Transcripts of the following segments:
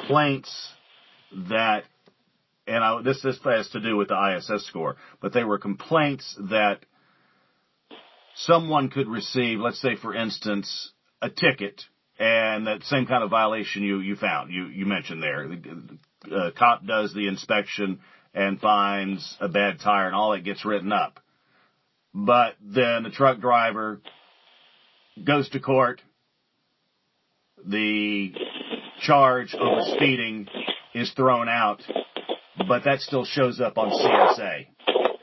complaints that, and this has to do with the ISS score, but they were complaints that someone could receive, let's say, for instance, a ticket, and that same kind of violation you found, you mentioned there. The cop does the inspection and finds a bad tire, and all that gets written up. But then the truck driver goes to court. The charge over speeding is thrown out, but that still shows up on CSA,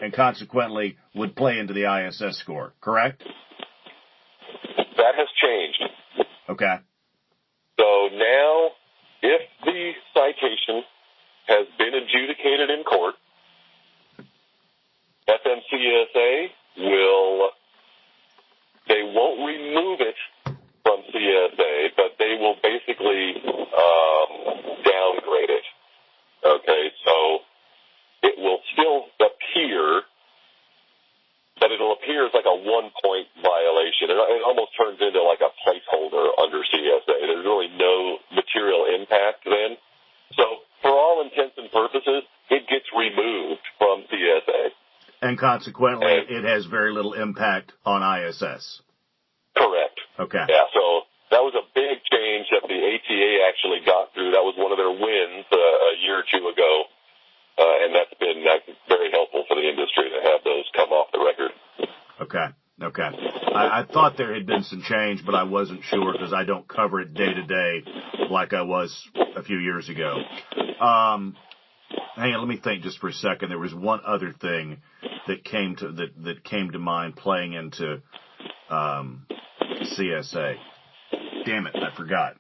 and consequently would play into the ISS score, correct? That has changed. Okay. So now, if the citation has been adjudicated in court, FMCSA they won't remove it from CSA, but they will basically downgrade it. Okay, so it will still appear, but it'll appear as like a 1-point violation. It almost turns into like a placeholder under CSA. There's really no material impact then. So for all intents and purposes, it gets removed from CSA. And consequently, it has very little impact on ISS. Correct. Okay. Yeah, so that was a big change that the ATA actually got through. That was one of their wins a year or two ago, and that's been very helpful for the industry to have those come off the record. Okay. I thought there had been some change, but I wasn't sure because I don't cover it day to day like I was a few years ago. Hang on, let me think just for a second. There was one other thing that came to mind playing into CSA. Damn it, I forgot.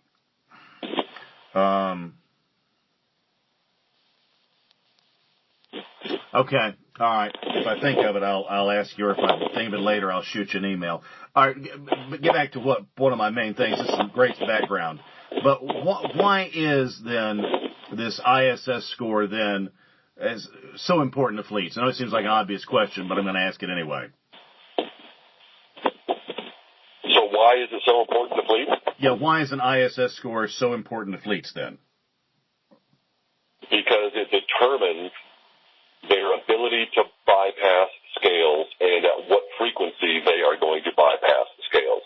Okay, all right. If I think of it, I'll ask you, or if I think of it later, I'll shoot you an email. All right, but get back to one of my main things. This is some great background. But why is then this ISS score then is so important to fleets? I know it seems like an obvious question, but I'm going to ask it anyway. So why is it so important to fleets? Yeah, why is an ISS score so important to fleets then? Because it determines their ability to bypass scales and at what frequency they are going to bypass the scales.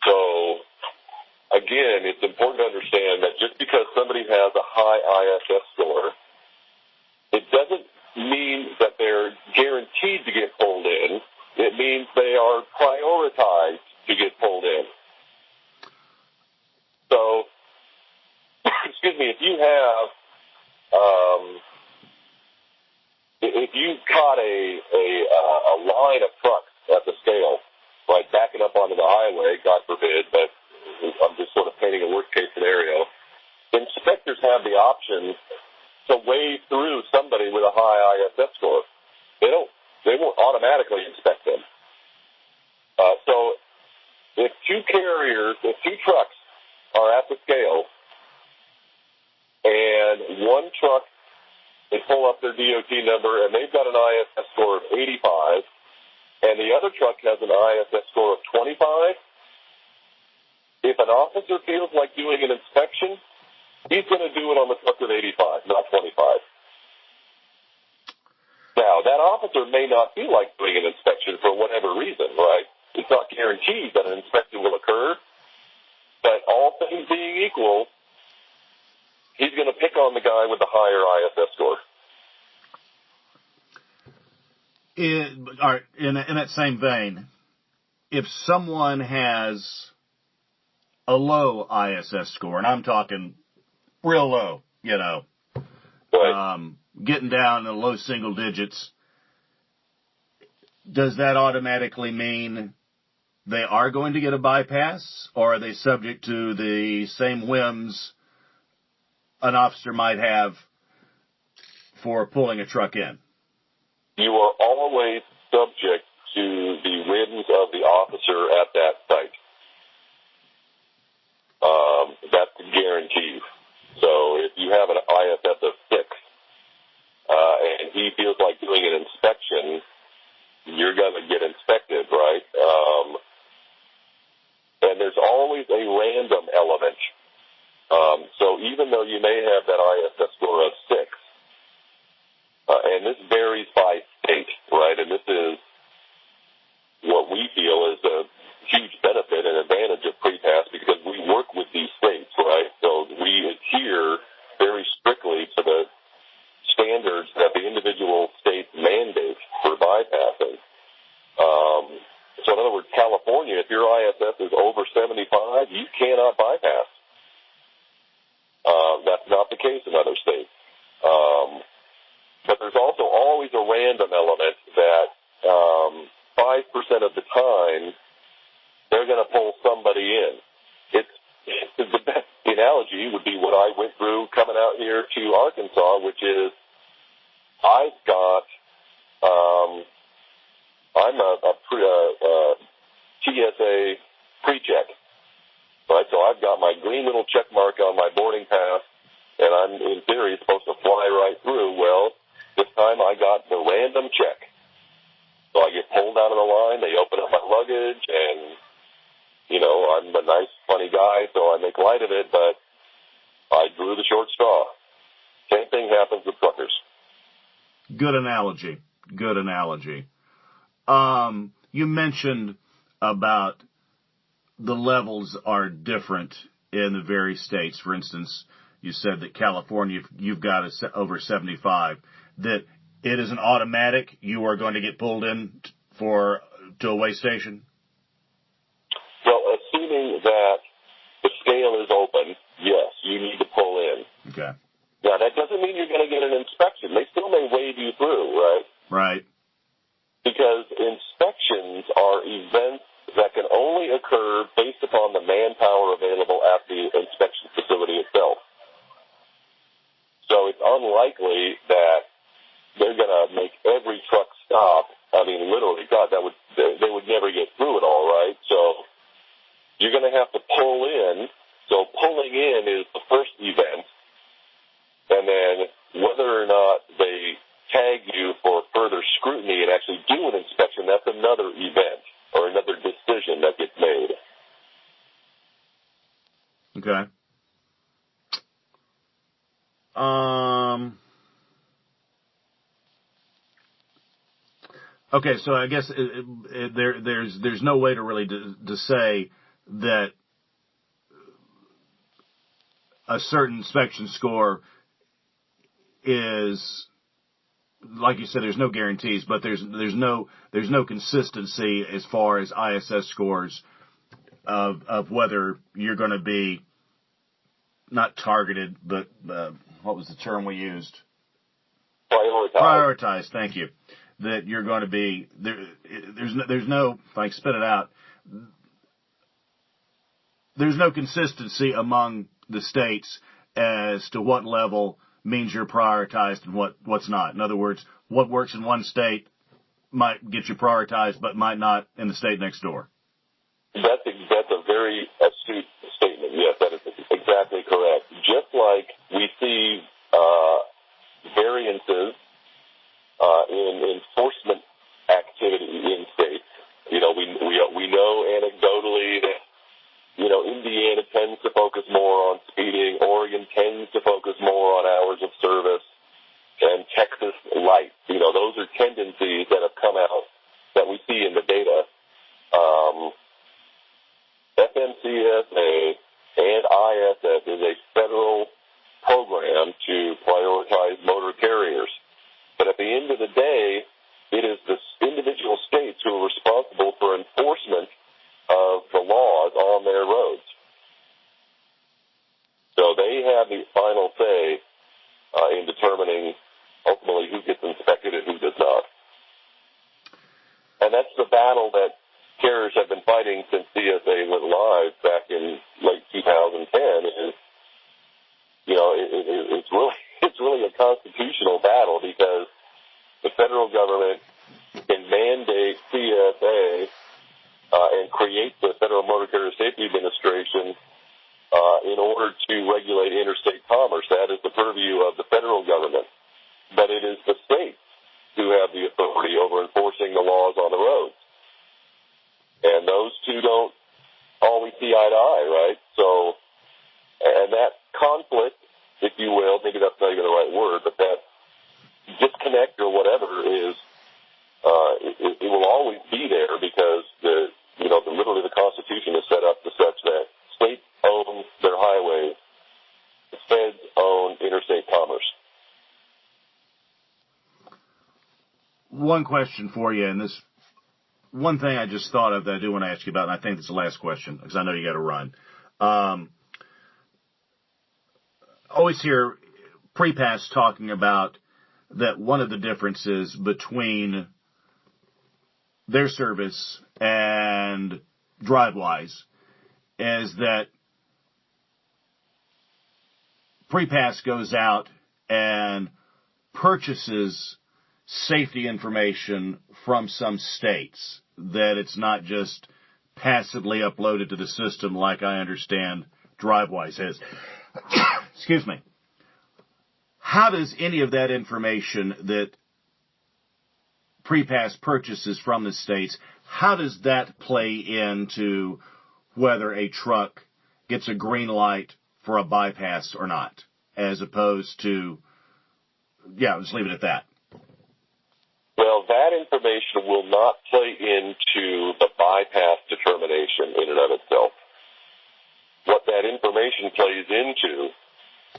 So, again, it's important to understand that just because somebody has a high ISS score, it doesn't mean that they're guaranteed to get pulled in. It means they are prioritized to get pulled in. So, excuse me, if you have if you caught a line of trucks at the scale, like backing up onto the highway, God forbid, but I'm just sort of painting a worst-case scenario, inspectors have the option to wade through somebody with a high ISS score. They won't automatically inspect them. So if two trucks are at the scale, and one truck, they pull up their DOT number, and they've got an ISS score of 85, and the other truck has an ISS score of 25, if an officer feels like doing an inspection, he's going to do it on the truck with 85, not 25. Now, that officer may not feel like doing an inspection for whatever reason, right? It's not guaranteed that an inspection will occur, but all things being equal, he's going to pick on the guy with the higher ISS score. In that same vein, if someone has a low ISS score, and I'm talking real low, Right. Getting down in the low single digits, does that automatically mean they are going to get a bypass, or are they subject to the same whims an officer might have for pulling a truck in? You are always subject to the whims of the officer at that site. That's a guarantee. So if you have an ISS of 6, and he feels like doing an inspection, you're going to get inspected, right? And there's always a random element even though you may have that ISS score of 6, and this varies by state, right? And this is what we feel is a huge benefit and advantage of prepass because we work with these states, right? So we adhere very strictly to the standards that the individual states mandate for bypassing. So in other words, California, if your ISS is over 75, you cannot bypass. That's not the case in other states. But there's also always a random element that 5% of the time they're going to pull somebody in. The best analogy would be what I went through coming out here to Arkansas, which is I'm a TSA pre-check, right? So I've got my green little check mark on my boarding pass, and I'm, in theory, supposed to fly right through. Well, this time I got the random check. So I get pulled out of the line, they open up my luggage, and, you know, I'm a nice, funny guy, so I make light of it, but I drew the short straw. Same thing happens with truckers. Good analogy. Good analogy. You mentioned about the levels are different in the various states. For instance, you said that California, you've got over 75, that it is an automatic, you are going to get pulled in to a way station? Well, assuming that the scale is open, yes, you need to pull in. Okay. Now, that doesn't mean you're going to get an inspection. They still may wave you through, right? Right. Because inspections are events that can only occur based upon the manpower available at the inspection facility itself. So it's unlikely that they're going to make every truck stop. I mean, literally, God, they would never get through it all, right? So you're going to have to pull in. So pulling in is the first event. And then whether or not they tag you for further scrutiny and actually do an inspection, that's another event or another decision that gets made. Okay. Okay, so I guess there's no way to really to say that a certain inspection score is, like you said, there's no guarantees, but there's no consistency as far as ISS scores of whether you're going to be not targeted, but what was the term we used? Prioritized. Thank you. That you're going to be there. There's no, if I spit it out, there's no consistency among the states as to what level means you're prioritized and what's not. In other words, what works in one state might get you prioritized, but might not in the state next door. That's a very astute statement. Yes, that is exactly correct. Just like we see variances in enforcement activity in states. You know, we know anecdotally that, you know, Indiana tends to focus more on speeding, Oregon tends to focus more on hours of service, and Texas light. You know, those are tendencies that have come out that we see in the data. FMCSA and ISS is a federal program to prioritize motor carriers. But at the end of the day, it is the individual states who are responsible for enforcement of the laws on their roads. So they have the final say in determining ultimately who gets inspected and who does not. And that's the battle that carriers have been fighting since CSA went live back in late 2010. Is, you know, it's really a constitutional battle because the federal government can mandate CSA and create the Federal Motor Carrier Safety Administration in order to regulate interstate commerce. That is the purview of the federal government. But it is the states who have the authority over enforcing the laws on the roads. And those two don't always see eye to eye, right? So And that conflict, if you will, maybe that's not even the right word, but that disconnect or whatever is, it will always be there because literally the Constitution is set up to such that states own their highways, the feds own interstate commerce. One question for you, and this one thing I just thought of that I do want to ask you about, and I think it's the last question because I know you got to run. Always hear prepass talking about that one of the differences between their service and DriveWise is that prepass goes out and purchases safety information from some states, that it's not just passively uploaded to the system like I understand DriveWise is. Excuse me. How does any of that information that prepass purchases from the states, how does that play into whether a truck gets a green light for a bypass or not, as opposed to, just leave it at that. Well, that information will not play into the bypass determination in and of itself. What that information plays into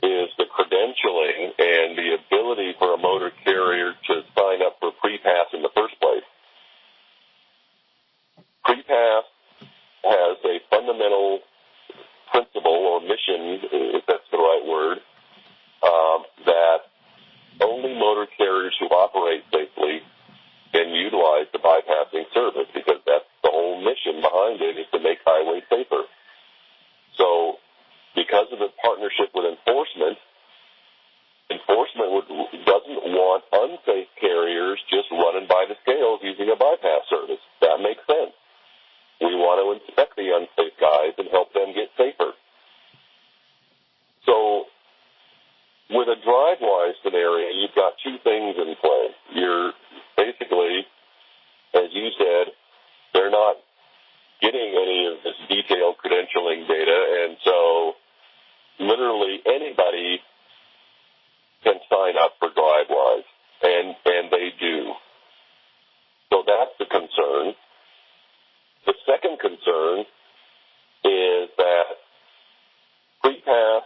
is the credentialing and the ability for a motor carrier to sign up for prepass in the first place. Prepass has a fundamental principle or mission, if that's the right word, that only motor carriers who operate safely can utilize the bypassing service, because that's the whole mission behind it, is to make highways safer. So because of the partnership with enforcement doesn't want unsafe carriers just running by the scales using a bypass service. That makes sense. We want to inspect the unsafe guys and help them get safer. So with a DriveWise scenario, you've got two things in play. You're basically, as you said, they're not getting any of this detailed credentialing data, and so literally anybody can sign up for DriveWise, and they do. So that's the concern. The second concern is that prepass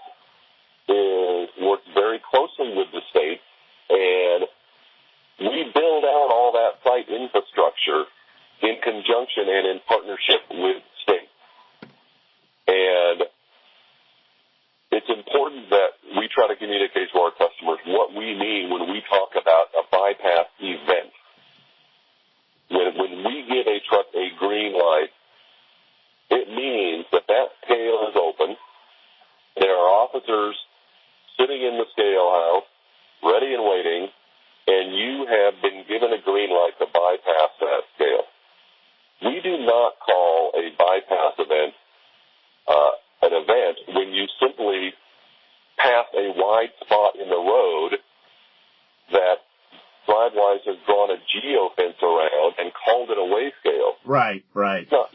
works very closely with the states, and we build out all that site infrastructure in conjunction and in partnership with states. And it's important that we try to communicate to our customers what we mean when we talk about a bypass event. When we give a truck a green light, it means that scale is open. There are officers sitting in the scale house, ready and waiting, and you have been given a green light to bypass that scale. We do not call a bypass event an event when you simply pass a wide spot in the road that DriveWise has drawn a geofence around and called it a weigh scale. Right. No,